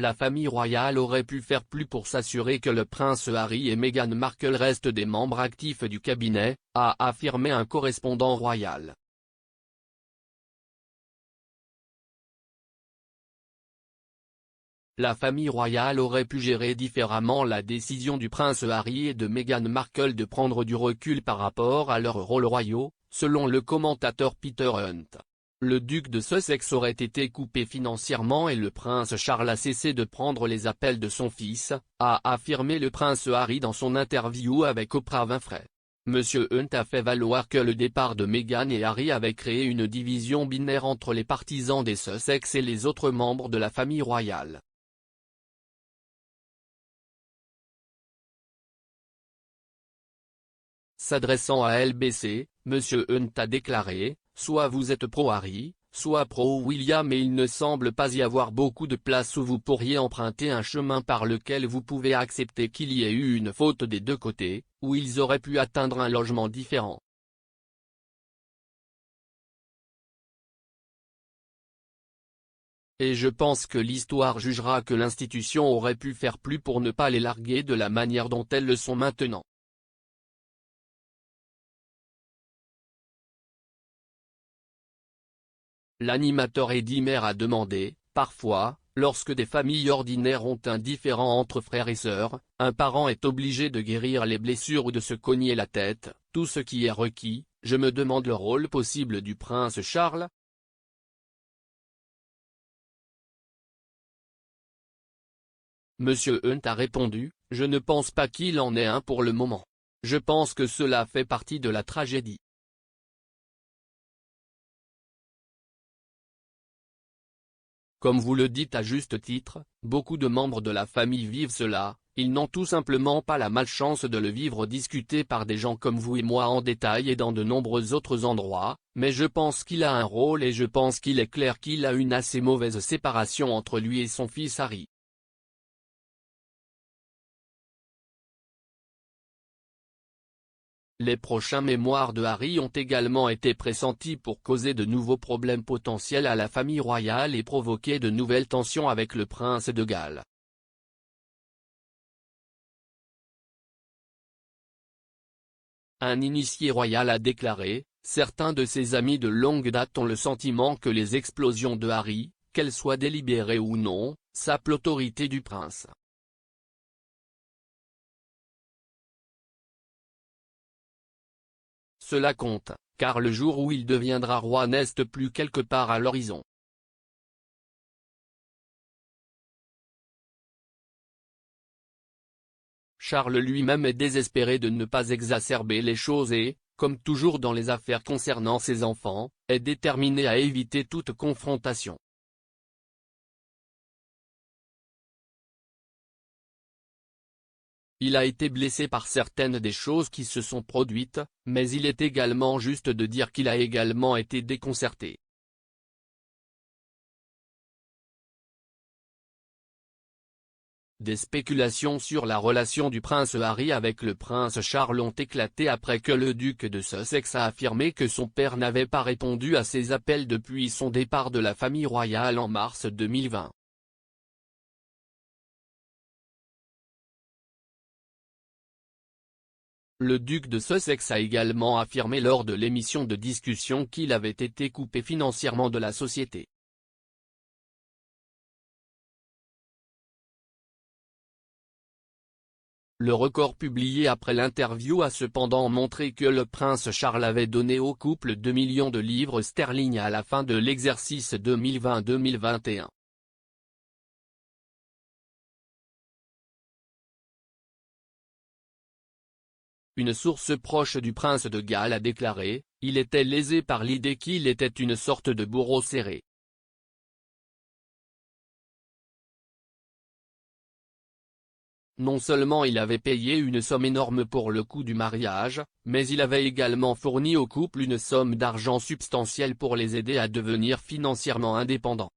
La famille royale aurait pu faire plus pour s'assurer que le prince Harry et Meghan Markle restent des membres actifs du cabinet, a affirmé un correspondant royal. La famille royale aurait pu gérer différemment la décision du prince Harry et de Meghan Markle de prendre du recul par rapport à leurs rôles royaux, selon le commentateur Peter Hunt. Le duc de Sussex aurait été coupé financièrement et le prince Charles a cessé de prendre les appels de son fils, a affirmé le prince Harry dans son interview avec Oprah Winfrey. Monsieur Hunt a fait valoir que le départ de Meghan et Harry avait créé une division binaire entre les partisans des Sussex et les autres membres de la famille royale. S'adressant à LBC, Monsieur Hunt a déclaré, « Soit vous êtes pro-Harry, soit pro-William et il ne semble pas y avoir beaucoup de place où vous pourriez emprunter un chemin par lequel vous pouvez accepter qu'il y ait eu une faute des deux côtés, où ils auraient pu atteindre un logement différent. » Et je pense que l'histoire jugera que l'institution aurait pu faire plus pour ne pas les larguer de la manière dont elles le sont maintenant. L'animateur Eddie Mair a demandé, « Parfois, lorsque des familles ordinaires ont un différend entre frères et sœurs, un parent est obligé de guérir les blessures ou de se cogner la tête, tout ce qui est requis, je me demande le rôle possible du prince Charles ?» Monsieur Hunt a répondu, « Je ne pense pas qu'il en ait un pour le moment. Je pense que cela fait partie de la tragédie. » Comme vous le dites à juste titre, beaucoup de membres de la famille vivent cela, ils n'ont tout simplement pas la malchance de le vivre discuté par des gens comme vous et moi en détail et dans de nombreux autres endroits, mais je pense qu'il a un rôle et je pense qu'il est clair qu'il a une assez mauvaise séparation entre lui et son fils Harry. Les prochains mémoires de Harry ont également été pressentis pour causer de nouveaux problèmes potentiels à la famille royale et provoquer de nouvelles tensions avec le prince de Galles. Un initié royal a déclaré, « Certains de ses amis de longue date ont le sentiment que les explosions de Harry, qu'elles soient délibérées ou non, sapent l'autorité du prince. » Cela compte, car le jour où il deviendra roi n'est plus quelque part à l'horizon. Charles lui-même est désespéré de ne pas exacerber les choses et, comme toujours dans les affaires concernant ses enfants, est déterminé à éviter toute confrontation. Il a été blessé par certaines des choses qui se sont produites, mais il est également juste de dire qu'il a également été déconcerté. Des spéculations sur la relation du prince Harry avec le prince Charles ont éclaté après que le duc de Sussex a affirmé que son père n'avait pas répondu à ses appels depuis son départ de la famille royale en mars 2020. Le duc de Sussex a également affirmé lors de l'émission de discussion qu'il avait été coupé financièrement de la société. Le record publié après l'interview a cependant montré que le prince Charles avait donné au couple 2 millions de livres sterling à la fin de l'exercice 2020-2021. Une source proche du prince de Galles a déclaré, « Il était lésé par l'idée qu'il était une sorte de bourreau serré. » Non seulement il avait payé une somme énorme pour le coût du mariage, mais il avait également fourni au couple une somme d'argent substantielle pour les aider à devenir financièrement indépendants.